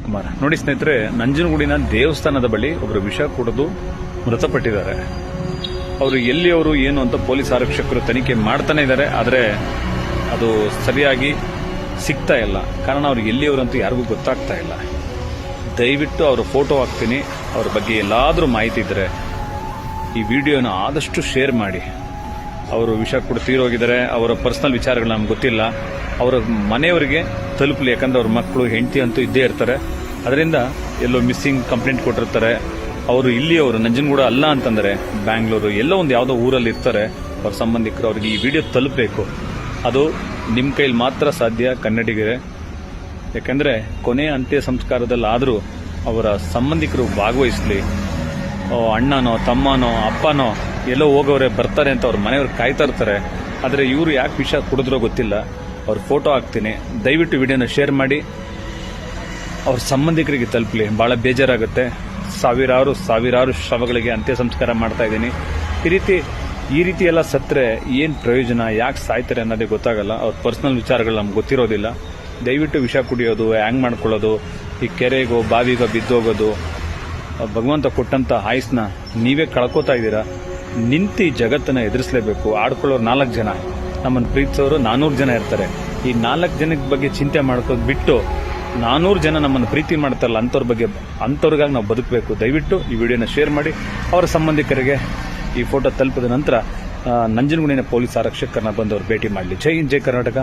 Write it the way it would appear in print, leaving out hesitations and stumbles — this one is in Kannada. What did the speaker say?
ಕುಮಾರ್ ನೋಡಿ ಸ್ನೇಹಿತರೆ, ನಂಜನಗೂಡಿನ ದೇವಸ್ಥಾನದ ಬಳಿ ಒಬ್ಬರು ವಿಷ ಕುಡಿದು ಮೃತಪಟ್ಟಿದ್ದಾರೆ. ಅವರು ಎಲ್ಲಿಯವರು ಏನು ಅಂತ ಪೊಲೀಸ್ ಆರಕ್ಷಕರು ತನಿಖೆ ಮಾಡ್ತಾನೆ ಇದ್ದಾರೆ. ಆದರೆ ಅದು ಸರಿಯಾಗಿ ಸಿಗ್ತಾ ಇಲ್ಲ. ಕಾರಣ ಅವ್ರು ಎಲ್ಲಿಯವರು ಅಂತ ಯಾರಿಗೂ ಗೊತ್ತಾಗ್ತಾ ಇಲ್ಲ. ದಯವಿಟ್ಟು ಅವರ ಫೋಟೋ ಹಾಕ್ತೀನಿ. ಅವ್ರ ಬಗ್ಗೆ ಎಲ್ಲಾದರೂ ಮಾಹಿತಿ ಇದ್ರೆ ಈ ವಿಡಿಯೋನ ಆದಷ್ಟು ಶೇರ್ ಮಾಡಿ. ಅವರು ವಿಷ ಕುಡಿದು ತೀರೋಗಿದ್ದಾರೆ. ಅವರ ಪರ್ಸನಲ್ ವಿಚಾರಗಳು ನಮ್ಗೆ ಗೊತ್ತಿಲ್ಲ. ಅವರ ಮನೆಯವರಿಗೆ ತಲುಪಲಿ. ಯಾಕಂದ್ರೆ ಅವ್ರ ಮಕ್ಕಳು ಹೆಂಡತಿ ಅಂತೂ ಇದ್ದೇ ಇರ್ತಾರೆ. ಅದರಿಂದ ಎಲ್ಲೋ ಮಿಸ್ಸಿಂಗ್ ಕಂಪ್ಲೇಂಟ್ ಕೊಟ್ಟಿರ್ತಾರೆ. ಅವರು ಇಲ್ಲಿಯವರು ನಂಜನಗೂಡ ಅಲ್ಲ ಅಂತಂದ್ರೆ ಬ್ಯಾಂಗ್ಳೂರು ಎಲ್ಲೋ ಒಂದು ಯಾವುದೋ ಊರಲ್ಲಿ ಇರ್ತಾರೆ. ಅವ್ರ ಸಂಬಂಧಿಕರು ಅವ್ರಿಗೆ ಈ ವಿಡಿಯೋ ತಲುಪಬೇಕು. ಅದು ನಿಮ್ಮ ಕೈಲಿ ಮಾತ್ರ ಸಾಧ್ಯ, ಕನ್ನಡಿಗರೇ. ಯಾಕಂದ್ರೆ ಕೊನೆಯ ಅಂತ್ಯ ಸಂಸ್ಕಾರದಲ್ಲಾದರೂ ಅವರ ಸಂಬಂಧಿಕರು ಭಾಗವಹಿಸಲಿ. ಅಣ್ಣನೋ ತಮ್ಮನೋ ಅಪ್ಪನೋ ಎಲ್ಲೋ ಹೋಗೋರೆ ಬರ್ತಾರೆ ಅಂತ ಅವ್ರ ಮನೆಯವ್ರು ಕಾಯ್ತಾ ಇರ್ತಾರೆ. ಆದರೆ ಇವರು ಯಾಕೆ ವಿಷ ಕುಡಿದ್ರೋ ಗೊತ್ತಿಲ್ಲ. ಅವ್ರ ಫೋಟೋ ಹಾಕ್ತೀನಿ. ದಯವಿಟ್ಟು ವಿಡಿಯೋನ ಶೇರ್ ಮಾಡಿ. ಅವ್ರ ಸಂಬಂಧಿಕರಿಗೆ ತಲುಪಲಿ. ಬಹಳ ಬೇಜಾರಾಗುತ್ತೆ. ಸಾವಿರಾರು ಶವಗಳಿಗೆ ಅಂತ್ಯ ಸಂಸ್ಕಾರ ಮಾಡ್ತಾ ಇದ್ದೀನಿ. ಈ ರೀತಿ ಎಲ್ಲ ಸತ್ತರೆ ಏನು ಪ್ರಯೋಜನ, ಯಾಕೆ ಸಾಯ್ತಾರೆ ಅನ್ನೋದೇ ಗೊತ್ತಾಗಲ್ಲ. ಅವ್ರ ಪರ್ಸನಲ್ ವಿಚಾರಗಳು ನಮ್ಗೆ ಗೊತ್ತಿರೋದಿಲ್ಲ. ದಯವಿಟ್ಟು ವಿಷ ಕುಡಿಯೋದು, ಹ್ಯಾಂಗ್ ಮಾಡ್ಕೊಳ್ಳೋದು, ಈ ಕೆರೆಗೋ ಬಾವಿಗೋ ಬಿದ್ದೋಗೋದು, ಭಗವಂತ ಕೊಟ್ಟಂತ ಆಯುಸ್ನ ನೀವೇ ಕಳ್ಕೋತಾ ಇದ್ದೀರಾ. ನಿಂತು ಈ ಜಗತ್ತನ್ನ ಎದುರಿಸಲೇಬೇಕು. ಆಡ್ಕೊಳ್ಳೋರು 4 ಜನ, ನಮ್ಮನ್ನು ಪ್ರೀತಿಸೋರು 400 ಜನ ಇರ್ತಾರೆ. ಈ 4 ಜನದ ಬಗ್ಗೆ ಚಿಂತೆ ಮಾಡ್ಕೋದು ಬಿಟ್ಟು 400 ಜನ ನಮ್ಮನ್ನು ಪ್ರೀತಿ ಮಾಡ್ತಾರಲ್ಲ ಅಂಥವ್ರಿಗಾಗಿ ನಾವು ಬದುಕಬೇಕು. ದಯವಿಟ್ಟು ಈ ವಿಡಿಯೋನ ಶೇರ್ ಮಾಡಿ. ಅವರ ಸಂಬಂಧಿಕರಿಗೆ ಈ ಫೋಟೋ ತಲುಪಿದ ನಂತರ ನಂಜನಗೂಡಿನ ಪೊಲೀಸ್ ಆರಕ್ಷಕರನ್ನ ಬಂದವರು ಭೇಟಿ ಮಾಡಲಿ. ಜೈ ಹಿಂದ್, ಜೈ ಕರ್ನಾಟಕ.